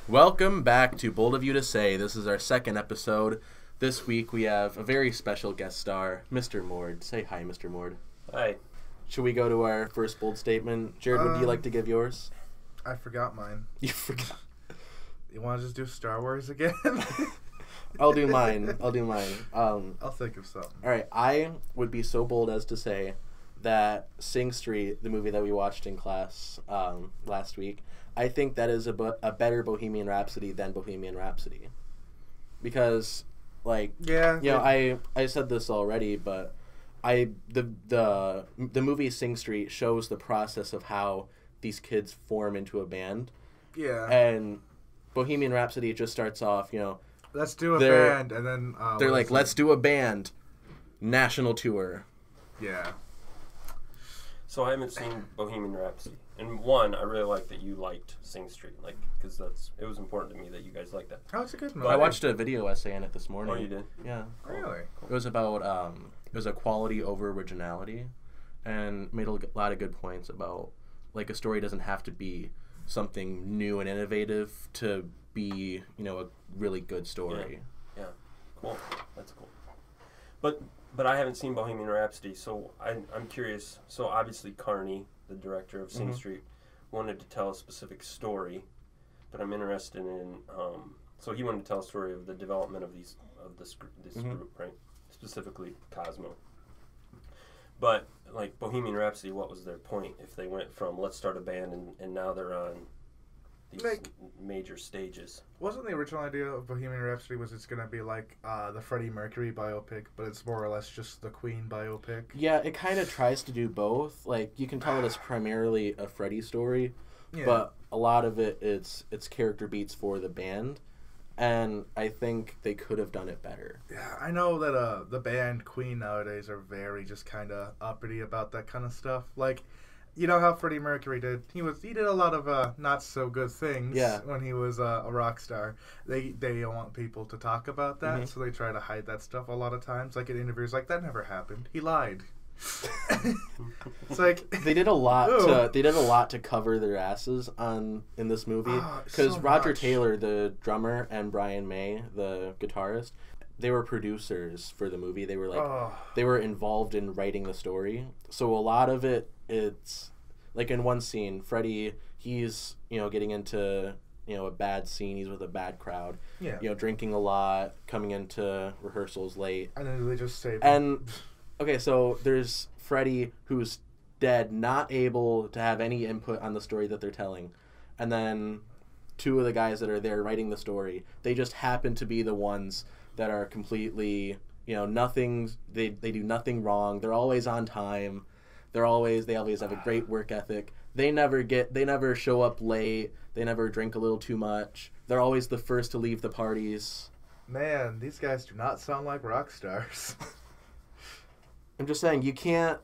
Welcome back to Bold of You to Say. This is our second episode. This week we have a very special guest star, Mr. Mord. Say hi, Mr. Mord. Hi. Should we go to our first bold statement? Jared, would you like to give yours? I forgot mine. You forgot. You want to just do Star Wars again? I'll do mine. I'll think of something. All right. I would be so bold as to say that Sing Street, the movie that we watched in class last week, I think that is a better Bohemian Rhapsody than Bohemian Rhapsody. Because, like, I said this already, but the movie Sing Street shows the process of how these kids form into a band. Yeah. And Bohemian Rhapsody just starts off, let's do a band, and then they're like, let's do a band, national tour. Yeah. So I haven't seen Bohemian Rhapsody, and one, I really like that you liked Sing Street, because it was important to me that you guys liked that. Oh, it's a good movie. I watched a video essay on it this morning. Oh, you did? Yeah. Really? It was about it was equality over originality, and made a lot of good points about like a story doesn't have to be something new and innovative to be a really good story. Yeah. Cool. That's cool. But I haven't seen Bohemian Rhapsody, so I'm curious. So obviously Carney, the director of Sing Street, wanted to tell a specific story, but I'm interested in. So he wanted to tell a story of the development of this group, right? Specifically Cosmo. But like Bohemian Rhapsody, what was their point if they went from let's start a band and now they're on these major stages? Wasn't the original idea of Bohemian Rhapsody was it's going to be like the Freddie Mercury biopic, but it's more or less just the Queen biopic? Yeah, it kind of tries to do both. Like, you can tell it is primarily a Freddie story, but a lot of it's character beats for the band, and I think they could have done it better. Yeah, I know that the band Queen nowadays are very just kind of uppity about that kind of stuff. Like, you know how Freddie Mercury did? He did a lot of not so good things when he was a rock star. They don't want people to talk about that, so they try to hide that stuff a lot of times. Like in interviews, like that never happened. He lied. It's like they did a lot. They did a lot to cover their asses in this movie because so Roger much. Taylor, the drummer, and Brian May, the guitarist, they were producers for the movie. They were they were involved in writing the story. So a lot of it's like in one scene, Freddie, he's getting into a bad scene. He's with a bad crowd. Yeah. Drinking a lot, coming into rehearsals late, and then they just say okay, so there's Freddie who's dead, not able to have any input on the story that they're telling. And then two of the guys that are there writing the story, they just happen to be the ones that are completely, nothing, they do nothing wrong. They're always on time. They always have a great work ethic. They never show up late. They never drink a little too much. They're always the first to leave the parties. Man, these guys do not sound like rock stars. I'm just saying, you can't...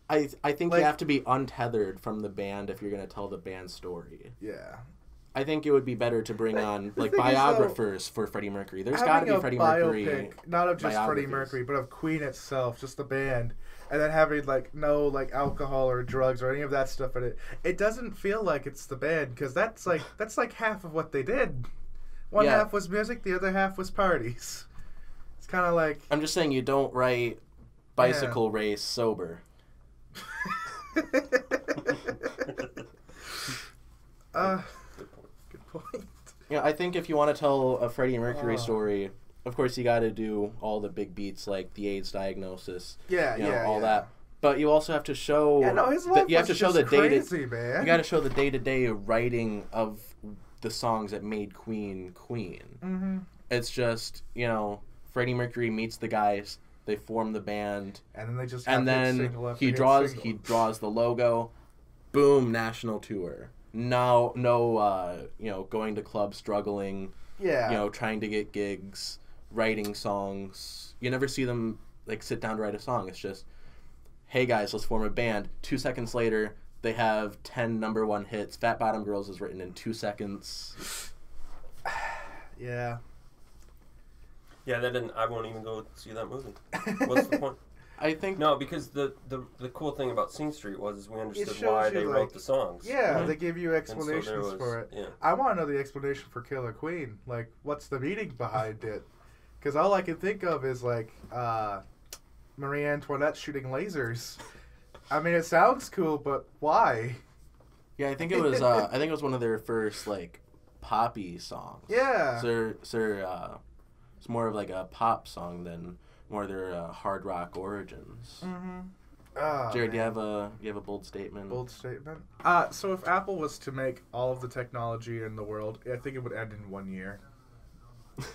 I think you have to be untethered from the band if you're going to tell the band story. Yeah. I think it would be better to bring on biographers for Freddie Mercury. There's got to be Freddie Mercury. Not of just Freddie Mercury, but of Queen itself, just the band. And then having no alcohol or drugs or any of that stuff in it. It doesn't feel like it's the band because that's like half of what they did. One half was music, the other half was parties. It's kind of like... I'm just saying you don't write bicycle race sober. Good point. I think if you want to tell a Freddie Mercury story, of course you got to do all the big beats like the AIDS diagnosis. All that. But you also have to show. His life you have to show the crazy, man. You got to show the day-to-day writing of the songs that made Queen Queen. Mm-hmm. It's just Freddie Mercury meets the guys. They form the band, and then they just he draws the logo. Boom, national tour. No, going to clubs, struggling. Yeah. Trying to get gigs, writing songs. You never see them sit down to write a song. It's just, hey guys, let's form a band. 2 seconds later, they have 10 number one hits. Fat Bottom Girls is written in 2 seconds. Yeah. Yeah, I won't even go see that movie. What's the point? I think no, because the cool thing about Sing Street was we understood shows why you, they like- wrote the songs. Yeah, Mhm. they give you explanations for it. Yeah. I want to know the explanation for Killer Queen. Like, what's the meaning behind it? Because all I can think of is, like, Marie Antoinette shooting lasers. I mean, it sounds cool, but why? Yeah, I think it was one of their first like poppy songs. Yeah. It's more of like a pop song than more their hard rock origins. Mm-hmm. Oh, Jared, man. do you have a bold statement? Bold statement. So if Apple was to make all of the technology in the world, I think it would end in 1 year.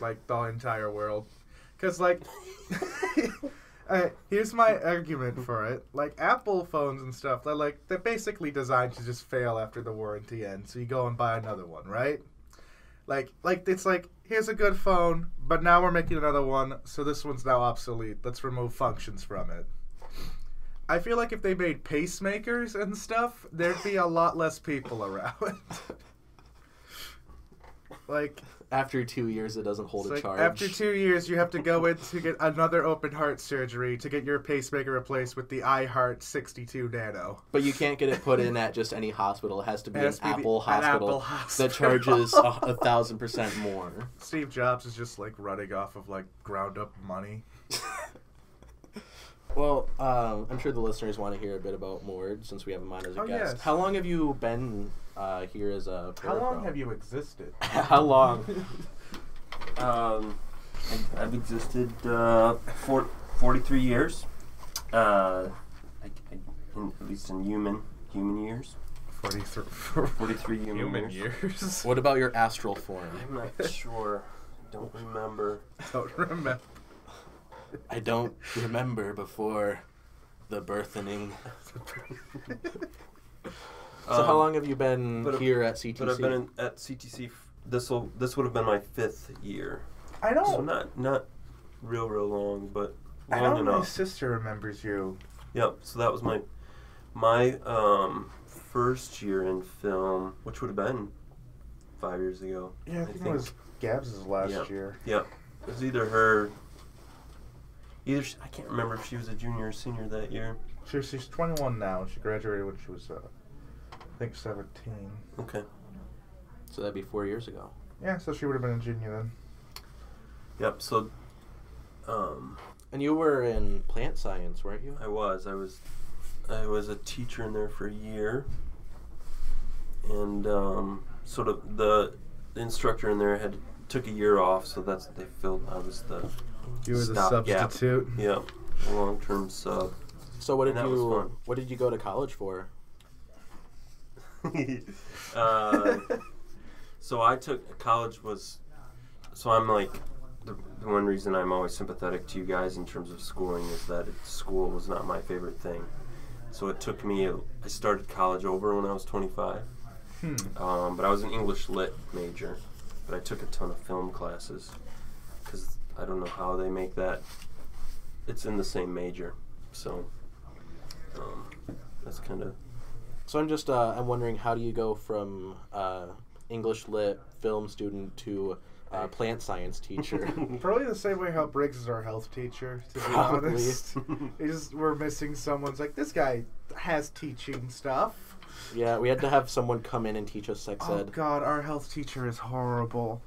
Like, the entire world. Because, like, here's my argument for it. Like, Apple phones and stuff, they're basically designed to just fail after the warranty ends. So you go and buy another one, right? Like it's like, here's a good phone, but now we're making another one, so this one's now obsolete. Let's remove functions from it. I feel like if they made pacemakers and stuff, there'd be a lot less people around. Like, After 2 years, it doesn't hold a charge. after 2 years, you have to go in to get another open heart surgery to get your pacemaker replaced with the iHeart 62 Nano. But you can't get it put in at just any hospital. It has to be It has an to be Apple an hospital Apple hospital. that charges 1,000% more. Steve Jobs is just, like, running off of, like, ground up money. Well, I'm sure the listeners want to hear a bit about Mord since we have him on as a guest. Yes. How long have you been here as a parapro? How long have you existed? How long? I've existed 43 years. At least in human years. 43 human years. What about your astral form? I'm not sure. Don't remember. Don't remember. I don't remember before the birthening. So how long have you been here at CTC? But I've been at CTC. This would have been my 5th year. I know. So not real long, but I long know my enough. sister remembers you. Yep. So that was my first year in film, which would have been 5 years ago. Yeah, I think it was Gabs' last year. Yep. It was either her. I can't remember if she was a junior or senior that year. She's 21 now. She graduated when she was, I think, 17. Okay. So that'd be 4 years ago. Yeah, so she would have been a junior then. Yep. So. And you were in plant science, weren't you? I was a teacher in there for a year, and sort of the instructor in there took a year off, so that's they filled. I was the You were the stopgap. substitute. Yeah, a long-term sub. So what And that was fun. what did you go to college for? So I took college so I'm like the one reason I'm always sympathetic to you guys in terms of schooling is that school was not my favorite thing. So it took me. I started college over when I was 25. But I was an English lit major, but I took a ton of film classes because I don't know how they make that. It's in the same major, so that's kind of. So I'm just I'm wondering, how do you go from English lit film student to plant science teacher? Probably the same way how Briggs is our health teacher, to be Probably. honest. We're missing someone's like, this guy has teaching stuff. Yeah, we had to have someone come in and teach us sex Oh ed. God, our health teacher is horrible.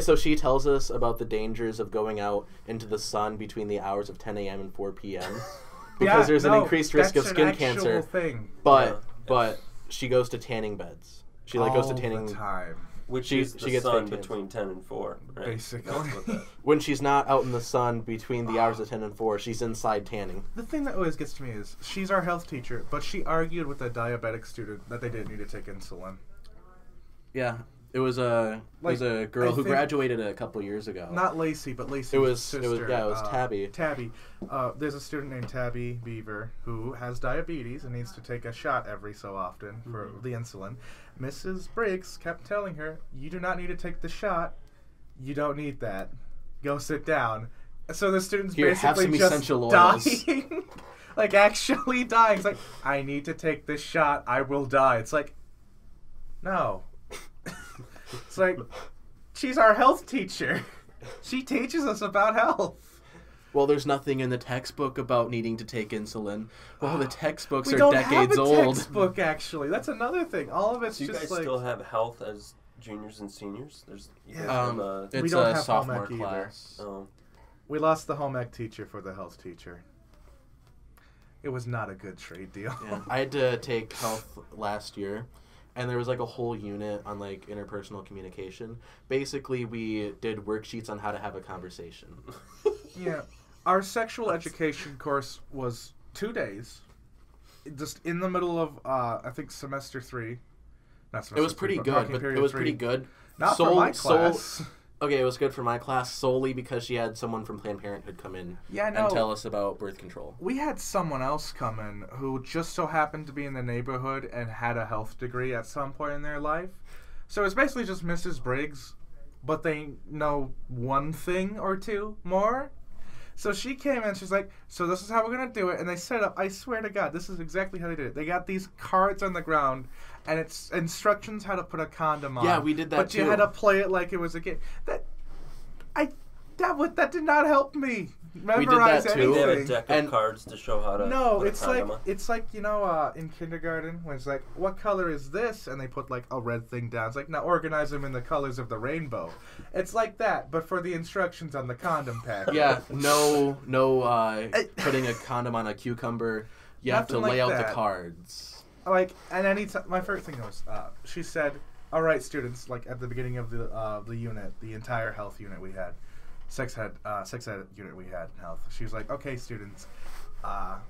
So she tells us about the dangers of going out into the sun between the hours of 10 a.m. and 4 p.m. because there's an increased risk of skin cancer. Thing. But she goes to tanning beds. She goes to tanning. All the time. Which She is the gets sun fake between 10 and 4, right? Basically. That's what that. When she's not out in the sun between the hours of 10 and 4, she's inside tanning. The thing that always gets to me is she's our health teacher, but she argued with a diabetic student that they didn't need to take insulin. Yeah, it was a girl who graduated a couple years ago. Not Lacey, but Lacey's sister. It was Tabby. Tabby. There's a student named Tabby Beaver who has diabetes and needs to take a shot every so often for the insulin. Mrs. Briggs kept telling her, "You do not need to take the shot. You don't need that. Go sit down." So the student's Here, have basically some just essential oils. dying. Like, actually dying. It's like, I need to take this shot. I will die. It's like, no. It's like, she's our health teacher. She teaches us about health. well, there's nothing in the textbook about needing to take insulin. Well, the textbooks we are don't decades have a old. Textbook, actually. That's another thing. All of it's Do you just guys still have health as juniors and seniors? There's Yeah. It's We don't a have sophomore home ec either. class. oh. We lost the home ec teacher for the health teacher. It was not a good trade deal. Yeah. I had to take health last year, and there was like a whole unit on like interpersonal communication. Basically, we did worksheets on how to have a conversation. Yeah. Our sexual education course was 2 days. Just in the middle of, I think, semester 3. Not semester It was 3, pretty but good, parking but period it was 3. pretty good. Not for my class. Okay, it was good for my class solely because she had someone from Planned Parenthood come in and tell us about birth control. We had someone else come in who just so happened to be in the neighborhood and had a health degree at some point in their life. So it's basically just Mrs. Briggs, but they know one thing or two more. So she came in, she's like, so this is how we're going to do it. And they set up, I swear to God, this is exactly how they did it. They got these cards on the ground, and it's instructions how to put a condom on. Yeah, we did that too. But you had to play it like it was a game. That did not help me memorize that too. anything. They have a deck of cards to show how to put it's a condom on. it's like, you know, in kindergarten when it's like, what color is this? And they put like a red thing down. It's like, now organize them in the colors of the rainbow. It's like that, but for the instructions on the condom pack. Yeah, no putting a condom on a cucumber. You have to lay out the cards. Like, and anytime, my first thing was, she said, all right, students, like at the beginning of the unit, the entire health unit we had, sex ed unit we had in health. She was like, okay, students,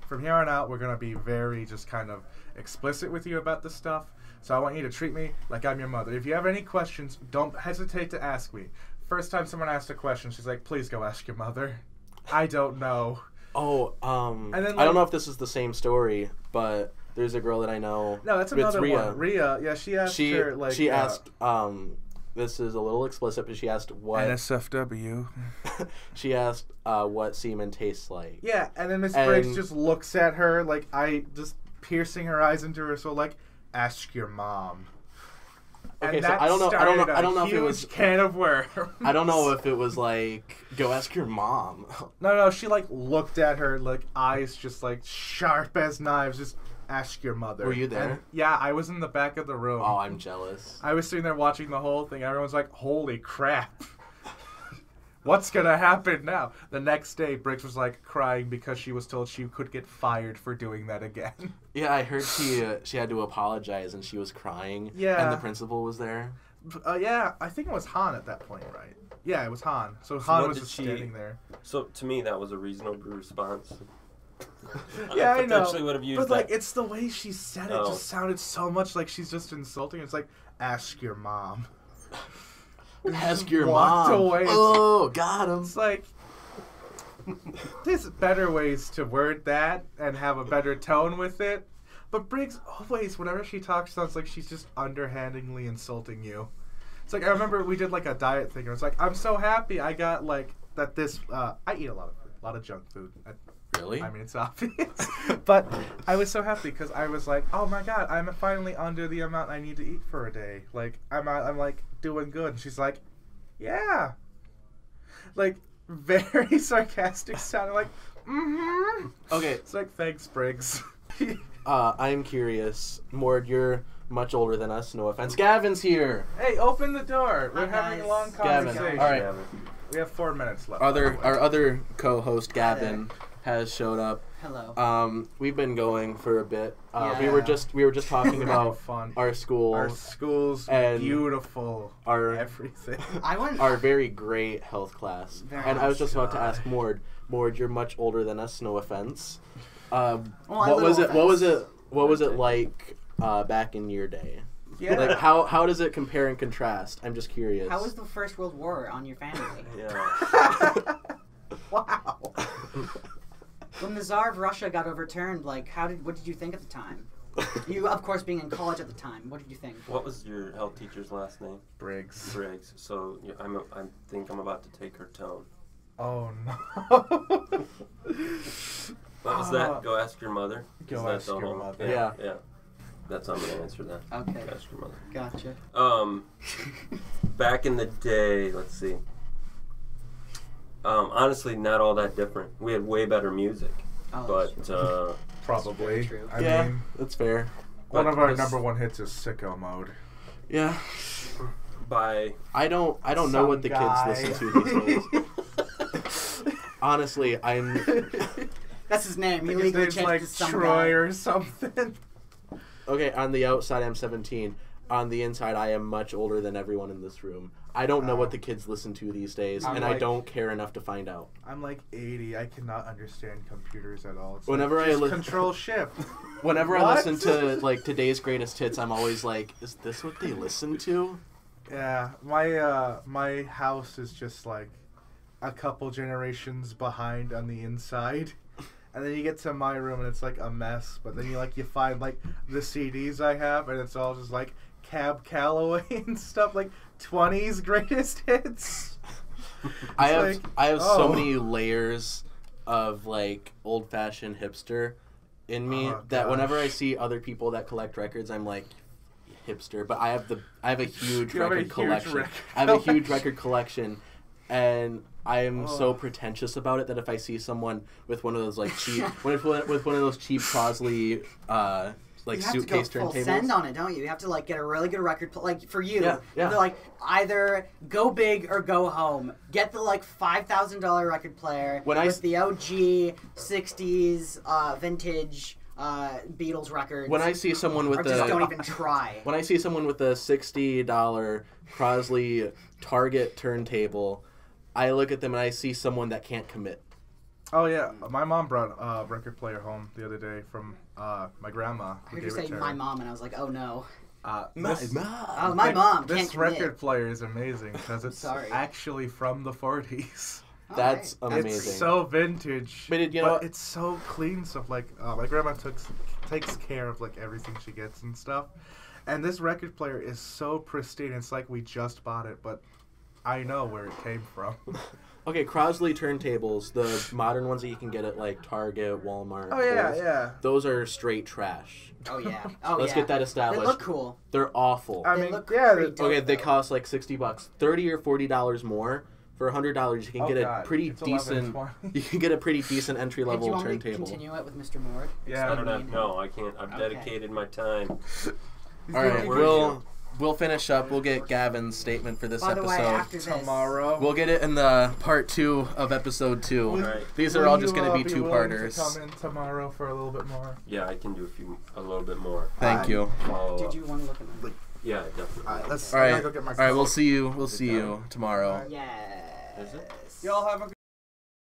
from here on out, we're going to be very just kind of explicit with you about this stuff. So I want you to treat me like I'm your mother. If you have any questions, don't hesitate to ask me. First time someone asked a question, she's like, please go ask your mother. I don't know. Oh, and then, I don't know if this is the same story, but there's a girl that I know. No, that's another one. Rhea, yeah, she asked her, like... She asked, this is a little explicit, but she asked what... NSFW. She asked what semen tastes like. Yeah, and then Miss Briggs just looks at her, like, just piercing her eyes into her soul, like, ask your mom. Okay, and so I don't know if it was can of worms. I don't know if it was like, go ask your mom. No, she like looked at her, like eyes just like sharp as knives, just ask your mother. Were you there? And, yeah, I was in the back of the room. Oh, I'm jealous. I was sitting there watching the whole thing. Everyone's like, holy crap. What's gonna happen now? The next day, Briggs was like crying because she was told she could get fired for doing that again. Yeah, I heard she had to apologize and she was crying. Yeah. And the principal was there. Yeah, I think it was Han at that point, right? Yeah, it was Han. So Han was just standing there. So to me, that was a reasonable response. Yeah, I know. Would have used but that. like, it's the way she said it just sounded so much like she's just insulting. It's like, ask your mom. Ask your walked mom. Away. Oh, got him. It's like, there's better ways to word that and have a better tone with it. But Briggs always, whenever she talks, sounds like she's just underhandedly insulting you. It's like, I remember we did like a diet thing, and it's like, I'm so happy I got like that this. I eat a lot of food, a lot of junk food. Really? I mean, it's obvious. But I was so happy because I was like, oh my God, I'm finally under the amount I need to eat for a day. Like, I'm like doing good. And she's like, yeah. Like, very sarcastic sounding, like, mm-hmm. Okay. It's like, thanks, Briggs. I'm curious. Mord, you're much older than us, no offense. Gavin's here. Hey, open the door. We're having a long conversation. Gavin, all right. We have 4 minutes left. Our other co-host, Gavin, has showed up. Hello. We've been going for a bit. Yeah. We were just talking about fun. our school. Our school's and beautiful. Everything. I our very great health class. And I was just about to ask Mord, you're much older than us, no offense. What was it like back in your day? Yeah. Like how does it compare and contrast? I'm just curious. How was the First World War on your family? Yeah. Wow. When the Tsar of Russia got overturned, like, what did you think at the time? You, of course, being in college at the time, what did you think? What was your health teacher's last name? Briggs. Briggs. So I think I'm about to take her tone. Oh no. What was that? Go ask your mother? Go ask your mother. Yeah. That's how I'm gonna answer that. Okay. Go ask your mother. Gotcha. Back in the day, let's see. Honestly, not all that different. We had way better music, but probably. True. I mean, that's fair. One of our number one hits is Sicko Mode. Yeah. I don't know what the kids listen to these days. Honestly, That's his name. He legally changed like to some Troy guy. or something. Okay, on the outside I'm 17. On the inside I am much older than everyone in this room. I don't know what the kids listen to these days, and I don't care enough to find out. I'm like 80. I cannot understand computers at all. It's Whenever like, I just Control Shift. Whenever I listen to like today's greatest hits, I'm always like, is this what they listen to? Yeah, my house is just like a couple generations behind on the inside. And then you get to my room and it's like a mess. But then you find like the CDs I have and it's all just like Cab Calloway and stuff, like 20s greatest hits. I have so many layers of like old fashioned hipster in me that whenever I see other people that collect records, I'm like, hipster. But I have a huge record collection. I have a huge record collection, and I am so pretentious about it that if I see someone with one of those like cheap with one of those cheap Crosley like suitcase turntables, you have to go full send on it, don't you? You have to like get a really good record like for you. Yeah. They're like either go big or go home. Get the like $5,000 record player with the OG '60s vintage Beatles records. When I see someone with just don't even try. When I see someone with a $60 Crosley Target turntable, I look at them and I see someone that can't commit. Oh yeah, my mom brought a record player home the other day from my grandma. I heard you say my mom, and I was like, oh no. My mom. This record player is amazing because it's actually from the 40s. That's amazing. It's so vintage, but it's so clean stuff. Like my grandma takes care of like everything she gets and stuff, and this record player is so pristine. It's like we just bought it, but I know where it came from. Okay, Crosley turntables, the modern ones that you can get at like Target, Walmart. Oh yeah, yeah. Those are straight trash. Oh yeah. Let's get that established. They look cool. They're awful. I mean, okay, they cost like $60, $30 or $40 more. For $100, you can get a pretty decent. You can get a pretty decent entry level turntable. Do you want me to continue it with Mr. Mord? Yeah. No, I can't. I've dedicated my time. All right, we'll finish up. We'll get Gavin's statement for this episode. By the way, after tomorrow. We'll get it in the part 2 of episode 2. Right. These are all just going to be two-parters. Come in tomorrow for a little bit more. Yeah, I can do a little bit more. Thank you. Did you want to look at my? Yeah, definitely. All right, go get my. All right, we'll see you. We'll see you tomorrow. Yes. Is it? Y'all have a.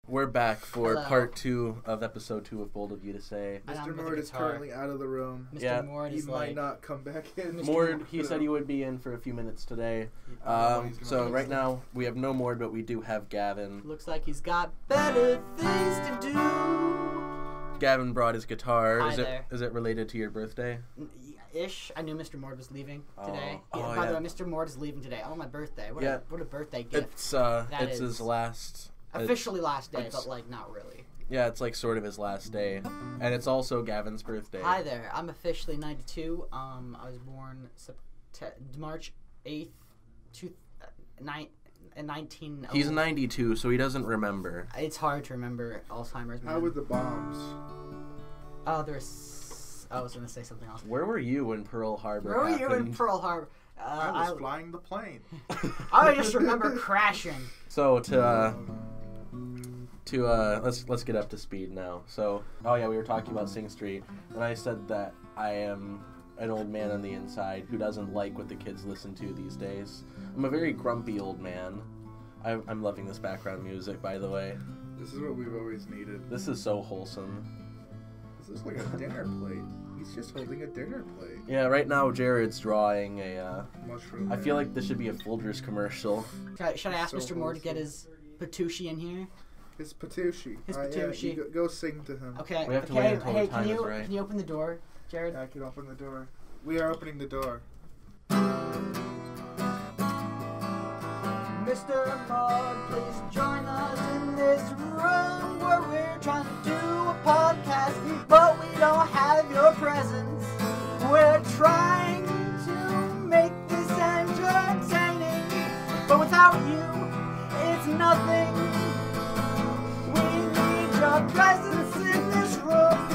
We're back for part 2 of episode 2 of Bold of You to Say. Mr. Mord is currently out of the room. Mr. Mord is he might not come back in. Mord, he said he would be in for a few minutes today. So right now we have no Mord, but we do have Gavin. Looks like he's got better things to do. Gavin brought his guitar. Hi Is it related to your birthday? Ish. I knew Mr. Mord was leaving today. Oh, by the way, Mr. Mord is leaving today. Oh, my birthday. What a birthday gift. It's his last. Officially last day, but like not really. Yeah, it's like sort of his last day, and it's also Gavin's birthday. Hi there, I'm officially 92. I was born March 8th, 19. He's 92, so he doesn't remember. It's hard to remember Alzheimer's. Man. How were the bombs? Oh, there's. I was gonna say something else. Where were you when Pearl Harbor Where were happened? you in Pearl Harbor? I was flying the plane. I just remember crashing. So let's get up to speed now. So, we were talking about Sing Street, and I said that I am an old man on the inside who doesn't like what the kids listen to these days. I'm a very grumpy old man. I'm loving this background music, by the way. This is what we've always needed. This is so wholesome. This is like a dinner plate. He's just holding a dinner plate. Yeah, right now Jared's drawing a mushroom. I feel like this should be a Folgers commercial. Should I ask Mr. Moore to get his Patucci in here? His Patucci. His Patucci. Yeah, go sing to him. Okay. We have to wait until the time is right. Can you open the door, Jared? Yeah, I can open the door. We are opening the door. Mr. Moore, please join us in this room where we're trying to do a podcast, but we don't have your presence. We're trying to make this entertaining, but without you, it's nothing. a presence in this room.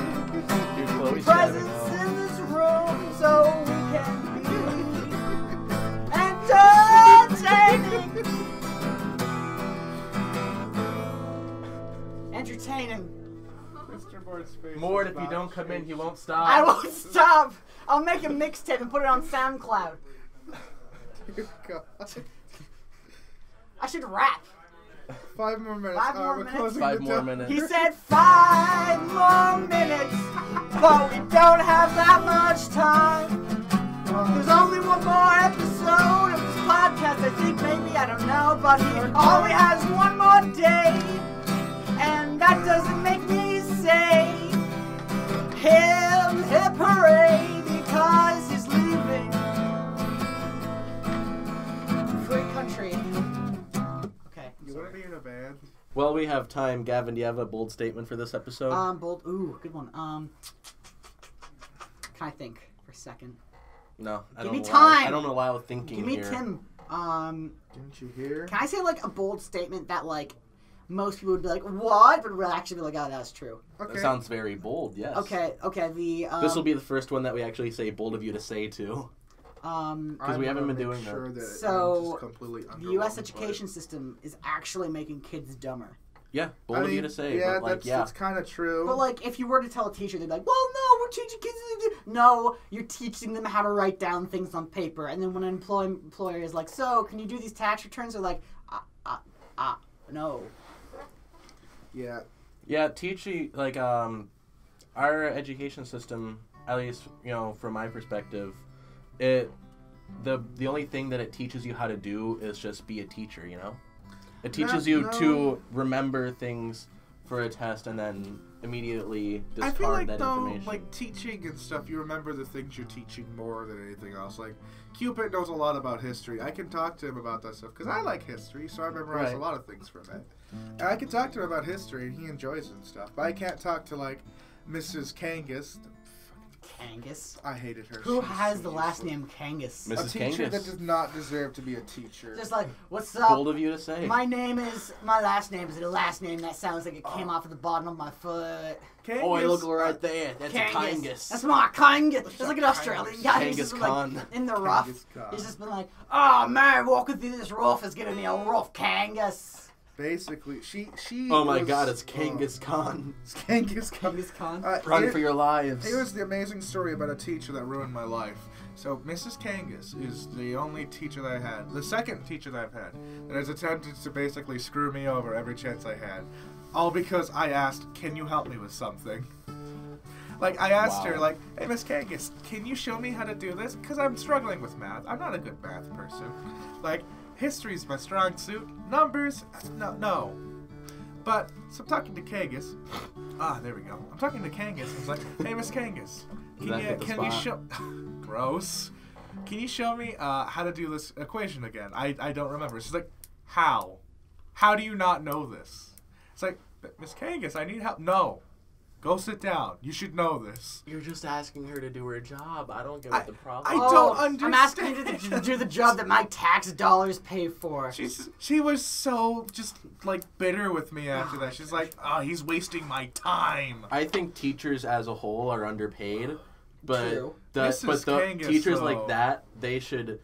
Dude, Chloe's Presence in this room, so we can be entertaining. Entertaining. Mr. Board's face Mort, is if you about don't come in, straight. he won't stop. I won't stop. I'll make a mixtape and put it on SoundCloud. Dear God. I should rap. 5 more minutes. 5 more we're minutes. closing 5 the more door. minutes. He said 5 more minutes, but we don't have that much time. There's only one more episode of this podcast, I think, maybe, I don't know, but he only has one more day, and that doesn't make me say him hip hooray, because he's leaving free country. Okay. You want to be in a band? Well, we have time. Gavin, do you have a bold statement for this episode? Bold. Ooh, good one. Can I think for a second? No, I Give don't me allow- time. I don't allow thinking Give me here. Tim. Didn't you hear? Can I say like a bold statement that like most people would be like, what? But we'll actually be like, oh, that's true. That sounds very bold, yes. Okay. This will be the first one that we actually say bold of you to say to. Because we haven't been doing that. So, completely the U.S. education system is actually making kids dumber. Yeah, bold of you to say. Yeah, but like, that's kind of true. But like, if you were to tell a teacher, they'd be like, well, no, we're teaching kids to do. No, you're teaching them how to write down things on paper. And then when an employer is like, so, can you do these tax returns? They're like, no. Yeah. Yeah, teaching, like, our education system, at least, you know, from my perspective, the only thing that it teaches you how to do is just be a teacher, you know? It teaches you to remember things for a test and then immediately discard I feel like, that though, information. like, teaching and stuff, you remember the things you're teaching more than anything else. Like, Cupid knows a lot about history. I can talk to him about that stuff, because I like history, so I memorize a lot of things from it. And I can talk to him about history, and he enjoys it and stuff. But I can't talk to, like, Mrs. Kangas. Kangas? I hated her. Who She's has so the last useless. name Kangas? Mrs. A teacher Kangas. that does not deserve to be a teacher. Just like, what's up? Bold of you to say. My last name is a last name that sounds like it came off of the bottom of my foot. Kangas, Oh, look right there. That's a Kangas. Kangas. That's my Kangas. That's like an Australian guy who's just Kangas been, Khan. like, in the rough. Kangas Khan. He's just been like, oh man, walking through this rough is giving me a rough Kangas. Basically, she. Oh my was, God, it's Kangas Khan. It's Kangas Khan. Kangas Khan. Run for your lives. Here's the amazing story about a teacher that ruined my life. So, Mrs. Kangas is the only teacher that I had, the second teacher that I've had, that has attempted to basically screw me over every chance I had. All because I asked, can you help me with something? Like, I asked her, like, hey, Miss Kangas, can you show me how to do this? Because I'm struggling with math. I'm not a good math person. Like, history's my strong suit. Numbers, no. But, so I'm talking to Kangas. There we go. I'm talking to Kangas. I was like, hey, Miss Kangas, can you show... Gross. Can you show me how to do this equation again? I don't remember. She's like, how? How do you not know this? It's like, Miss Kangas, I need help. No. Go sit down. You should know this. You're just asking her to do her job. I don't get what the problem I is. don't understand. I'm asking you to do the job that my tax dollars pay for. She was so just like bitter with me after that. She's like, he's wasting my time. I think teachers as a whole are underpaid, but True. the Mrs. Kangas, teachers though. like that, they should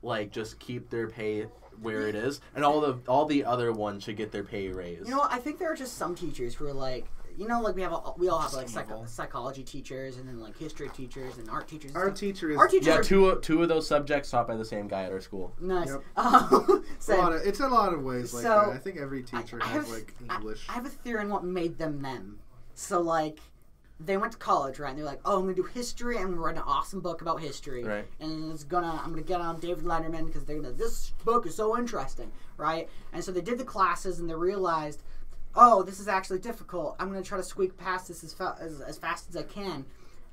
like just keep their pay where it is, and all the other ones should get their pay raised. You know what? I think there are just some teachers who are like, you know, like we all have like psychology teachers and then like history teachers and art teachers. Our teacher is... Our teachers Yeah, are two of those subjects taught by the same guy at our school. nice. Yep. It's a lot of ways like that. I think every teacher has like English. I have a theory on what made them them. So like, they went to college, right? And they're like, oh, I'm gonna do history and I'm gonna write an awesome book about history. Right. And I'm gonna get on David Letterman because this book is so interesting, right? And so they did the classes and they realized, oh, this is actually difficult. I'm going to try to squeak past this as fast as I can.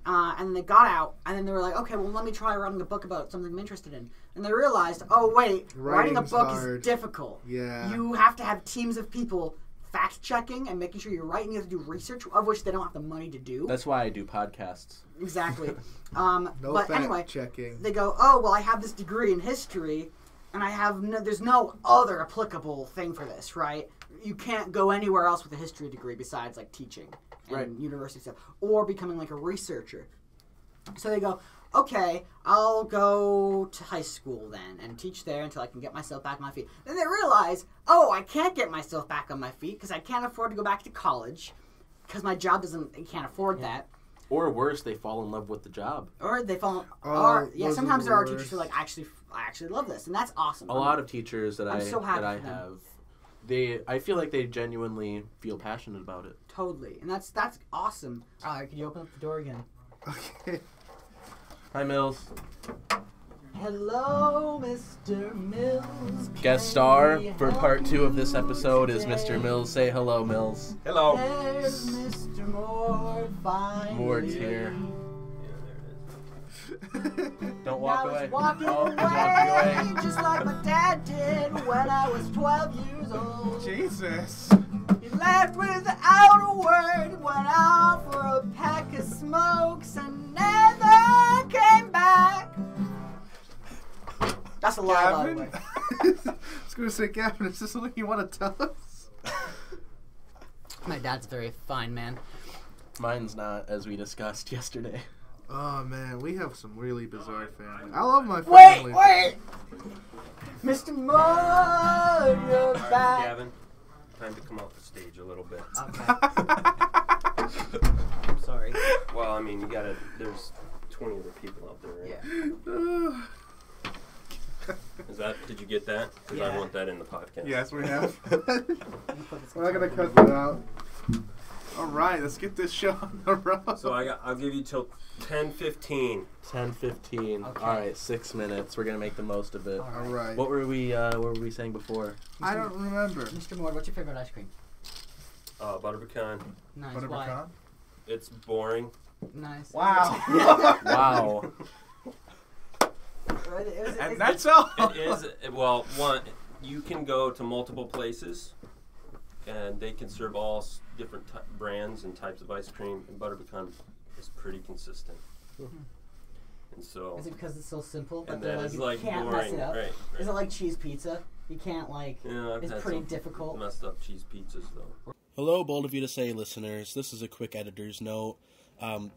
And then they got out, and then they were like, okay, well, let me try writing a book about something I'm interested in. And they realized, oh, wait, writing a book is difficult. Yeah. You have to have teams of people fact-checking and making sure you're right, and you have to do research, of which they don't have the money to do. That's why I do podcasts. Exactly. No but fact anyway, checking. they go, oh, well, I have this degree in history. and I have there's no other applicable thing for this, right? You can't go anywhere else with a history degree besides like teaching and university stuff or becoming like a researcher. So they go, okay, I'll go to high school then and teach there until I can get myself back on my feet. Then they realize, oh, I can't get myself back on my feet because I can't afford to go back to college because my job can't afford that. Or worse, they fall in love with the job. Or they fall. Or sometimes there are teachers who are like, I actually love this, and that's awesome. A lot of teachers that I have, I feel like they genuinely feel passionate about it. Totally, and that's awesome. All right, can you open up the door again? Okay. Hi, Mills. Hello, Mr. Mills. Guest star for part 2 of this episode is Mr. Mills. Say hello, Mills. Hello. There's Mr. Moore finally. Moore's here. Yeah, there it is. Don't walk away. Walking Oh, away, he's walking away. just like my dad did when I was 12 years old. Jesus. He left without a word, went out for a pack of smokes, and never came back. That's a lie, by the way. I was going to say, Gavin, is this something you want to tell us? My dad's a very fine man. Mine's not, as we discussed yesterday. Oh, man, we have some really bizarre family. I love my family. Wait! Mr. Moore, you're back. Gavin, time to come off the stage a little bit. Okay. I'm sorry. Well, I mean, there's 20 other people out there, right? Yeah. Did you get that? Because I want that in the podcast. Yes, we have. We're not going to cut that out. All right, let's get this show on the road. So I'll give you till 10:15. 10:15. Okay. All right, 6 minutes. We're gonna make the most of it. All right. What were we saying before? I don't remember. Mr. Moore, what's your favorite ice cream? Butter pecan. Nice. Butter Why? pecan? It's boring. Nice. Wow. Wow. And that's all. It is. Well, one, you can go to multiple places, and they can serve all different brands and types of ice cream, and butter pecan is pretty consistent. And so. Is it because it's so simple? And that that is you like can't boring, mess it up? right? Is it like cheese pizza? You can't like. Yeah, I've it's had pretty some difficult. messed up cheese pizzas though. Hello, bold of you to say, listeners. This is a quick editor's note.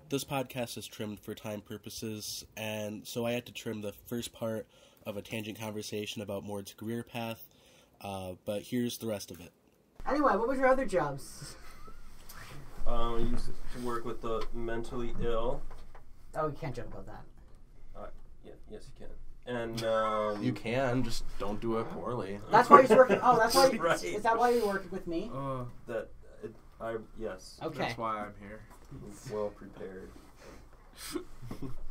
This podcast is trimmed for time purposes, and so I had to trim the first part of a tangent conversation about Mord's career path, but here's the rest of it. Anyway, what was your other jobs? I used to work with the mentally ill. Oh, you can't joke about that. Yes, you can. And You can, just don't do it poorly. That's why you're working. Oh, that's why. Right. Is that why you're working with me? Yes. Okay. That's why I'm here. Well prepared.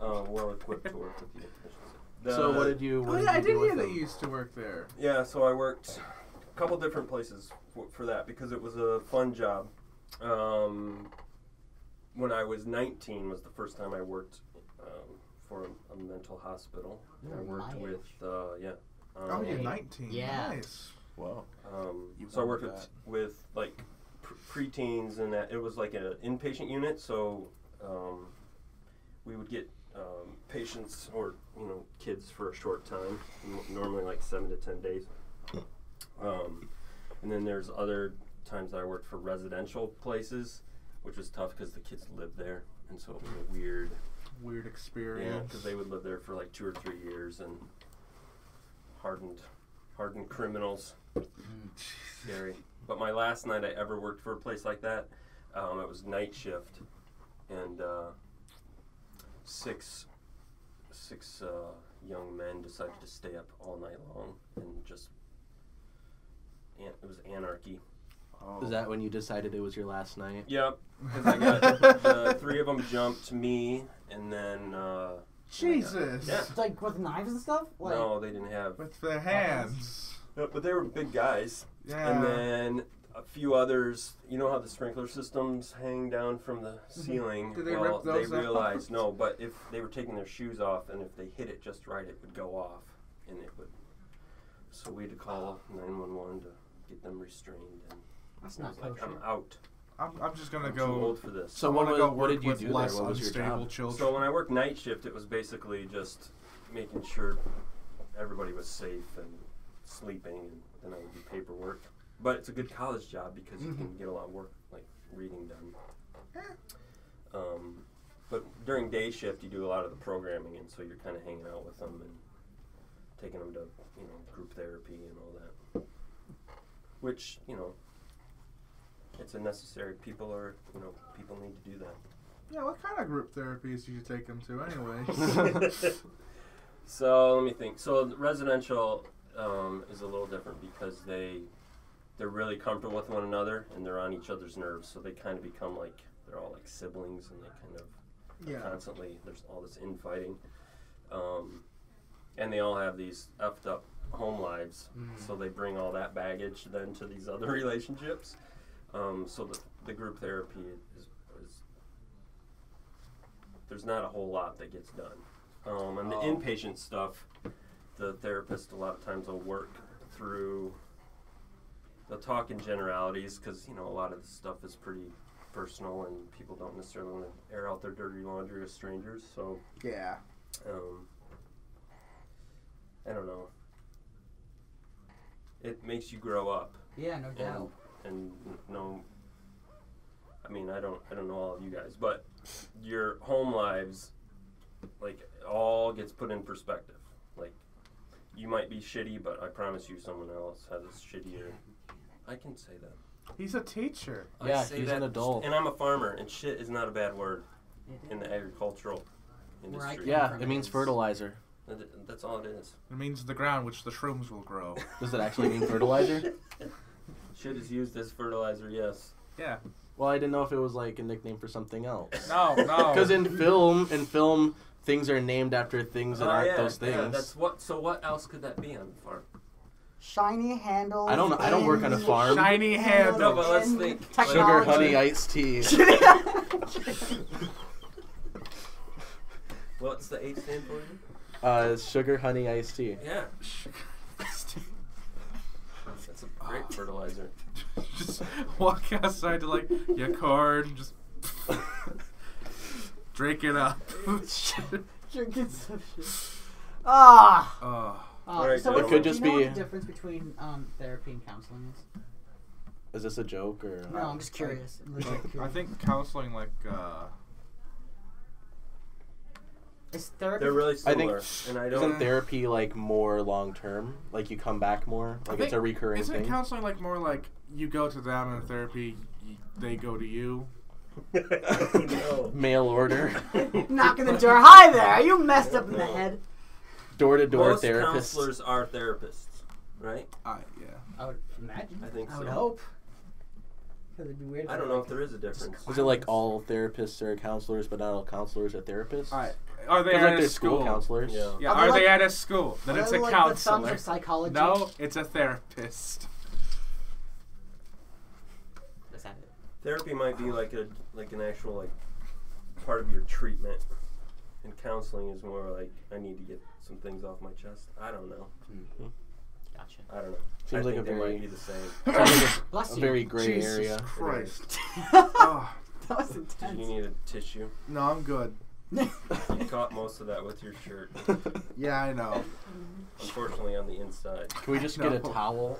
Well equipped to work with you. So what did you? What did I you did do with hear that them? you used to work there. Yeah, so I worked a couple different places for that because it was a fun job. When I was 19 was the first time I worked for a mental hospital. I worked with Oh, you're 19. Yeah. Nice. Wow. So I worked with like preteens, and that it was like an inpatient unit. So we would get patients or kids for a short time, normally like 7 to 10 days. And then there's other times that I worked for residential places, which was tough because the kids lived there, and so it was a weird experience. Yeah, because they would live there for like 2 or 3 years, and hardened criminals. Scary. But my last night I ever worked for a place like that, it was night shift, and six young men decided to stay up all night long, and it was anarchy. Oh. Is that when you decided it was your last night? Yep, because I got the 3 of them jumped me, and then Jesus. Yeah. Like with knives and stuff? Like, No, they didn't have. With their hands. No, but they were big guys. Yeah. And then a few others. You know how the sprinkler systems hang down from the ceiling? Did they well, rip those they out? realized no, but if they were taking their shoes off, and if they hit it just right, it would go off, and it would. So we had to call 911 to get them restrained. And that's I not was like, kosher. I'm out. I'm just gonna I'm go. too old for this. So I wanna go what work did you with do there? less What was your unstable job? children. So when I worked night shift, it was basically just making sure everybody was safe and sleeping, and then I would do paperwork. But it's a good college job because you can get a lot of work, like reading done. But during day shift, you do a lot of the programming, and so you're kind of hanging out with them and taking them to, group therapy and all that. Which, it's a necessary. People need to do that. Yeah, what kind of group therapies do you take them to anyway? So let me think. So residential is a little different because they're really comfortable with one another and they're on each other's nerves. So they kind of become like they're all like siblings and they kind of constantly there's all this infighting, and they all have these effed up home lives. So they bring all that baggage then to these other relationships. So the group therapy is there's not a whole lot that gets done. And the inpatient stuff, the therapist a lot of times will work through, they'll talk in generalities because, a lot of the stuff is pretty personal and people don't necessarily want to air out their dirty laundry with strangers. So, yeah. I don't know. It makes you grow up. Yeah, no doubt. And I mean, I don't know all of you guys, but your home lives, like, all gets put in perspective. Like, you might be shitty, but I promise you someone else has a shittier. I can say that. He's a teacher. Yeah, he's an adult. And I'm a farmer, and shit is not a bad word in the agricultural industry. Yeah, it means fertilizer. That's all it is. It means the ground which the shrooms will grow. Does it actually mean fertilizer? Shit is used as fertilizer, yes. Yeah. Well, I didn't know if it was like a nickname for something else. No. Because in film, things are named after things that aren't those things. Yeah, so what else could that be on the farm? Shiny handles. I don't work on a farm. Shiny handles. No, but let's think. Sugar, honey, iced tea. What's the H stand for? Sugar, honey, iced tea. Yeah. That's a great fertilizer. Just walk outside to like your car and just drink it up. Drinking some shit. Ah. Right, So it could just do you know be- what the difference between therapy and counseling is? Is this a joke or? No, I'm just curious. I'm legit I curious. think counseling, like, Is therapy? They're really I think similar, and I isn't don't. therapy like more long term? Like you come back more? Like it's a recurring isn't thing? counseling like more like you go to them and therapy, they go to you? No. Mail order, Knock on the door. Hi there. Are you messed up in the head? door-to-door Most therapist. counselors are therapists, right? Yeah. I would imagine. I think I would so. hope. Because it'd be weird. I don't know if there is a difference. Is it like all therapists are counselors, but not all counselors are therapists? Are they Because at like a there's school school? counselors. Yeah. Yeah, Are are they they like- at a school? Then it's a like the thumbs counselor. of psychology. No, it's a therapist. Is that it? Therapy might be like an actual like part of your treatment, and counseling is more like I need to get some things off my chest. I don't know. Mm-hmm. Gotcha. I don't know. Seems I like think a they very- might be the same. Sounds like Bless a you. very gray Jesus area. Christ. That Oh, was Did intense. you need a tissue? no, I'm good. You caught most of that with your shirt. Yeah, I know. Unfortunately, on the inside. Can we just get a No. towel?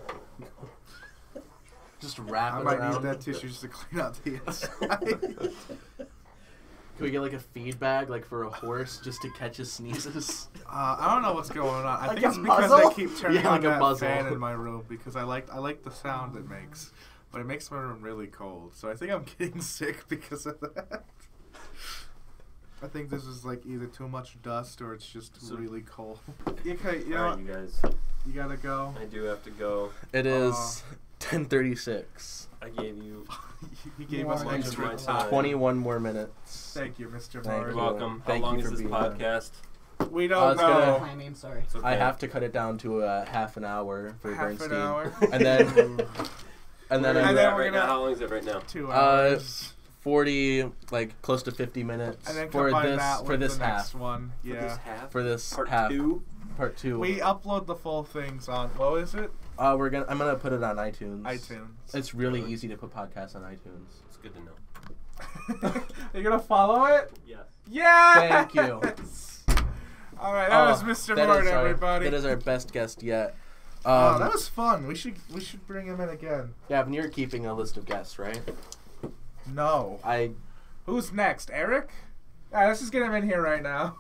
Just wrap I it might around. need that tissue just to clean out the inside. Can we get like a feed bag, like for a horse, just to catch his sneezes? I don't know what's going on. I Like think a it's because muzzle? I keep turning Yeah, on like a that muzzle. fan in my room because I like the sound it makes, but it makes my room really cold. So I think I'm getting sick because of that. I think this is like either too much dust or it's just really cold. Okay, you know All what? right, you guys. You gotta go. I do have to go. It is 10:36. I gave you. He gave More us than extra enough time. time. 21 more minutes. Thank you, Mr. Thank Mark. You're you. welcome. Thank How long you is for this being podcast? We don't it's gonna- know. My name, sorry. It's okay. I have to cut it down to half an hour for Half Bernstein. an hour. And then And Where are then you at we're right gonna- now? How long is it right now? 2 hours. 40, like close to 50 minutes And then for combine this that with for this the half. next one. For Yeah. this half? For this Part half. 2? Part 2. We upload the full things on, what is it? I'm gonna put it on iTunes. iTunes. It's really easy to put podcasts on iTunes. It's good to know. You're gonna follow it? Yes. Yeah. Thank you. All right, that was Mr. Mort, everybody. That is our best guest yet. That was fun. We should bring him in again. Gavin, you're keeping a list of guests, right? No. Who's next? Eric? Let's just get him in here right now.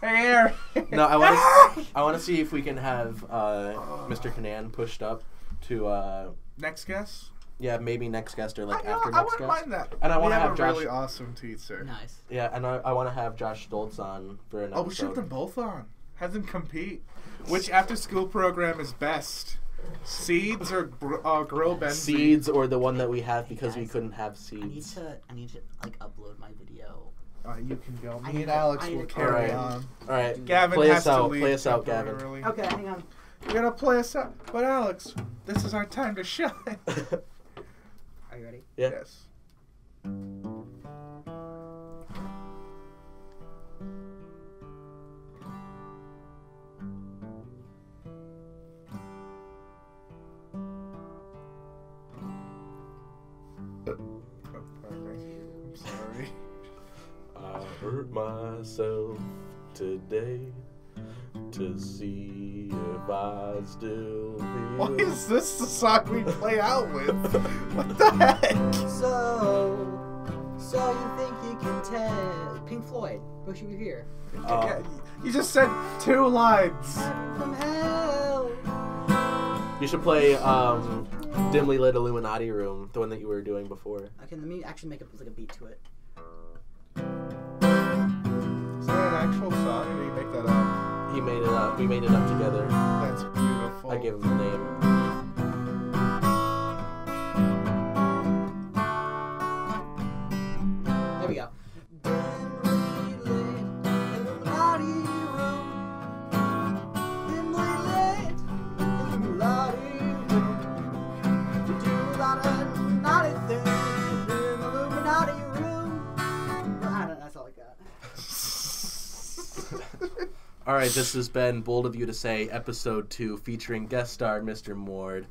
Hey, Eric. No, I want to see if we can have Mr. Kanan pushed up to next guest. Yeah, maybe next guest or like after next guest. I wouldn't mind that. And I want to have a Josh. Really awesome teacher. Nice. Yeah, and I want to have Josh Stoltz on for an episode. Oh, we should have them both on. Have them compete. Which after-school program is best? Seeds or Grill Benzie? Seeds or the one that we have because we couldn't have Seeds. I need to like upload my video. You can go. Me and Alex will carry on. All right, Gavin play has us to out. leave Play us out, Gavin. Okay, hang on. You're gonna play us out, but Alex, this is our time to shine. Are you ready? Yeah. Yes. I'm sorry. I hurt myself today to see if I still feel. Why is this the song we play out with? What the heck? So you think you can tell Pink Floyd? Wish you were here. Yeah, you just said 2 lines. From hell. You should play Dimly Lit Illuminati Room, the one that you were doing before. Okay, let me actually make like a beat to it. Is that an actual song, or did he make that up? He made it up. We made it up together. That's beautiful. I gave him the name. There we go. All right, this has been Bold of You to Say, Episode 2, featuring guest star Mr. Mord.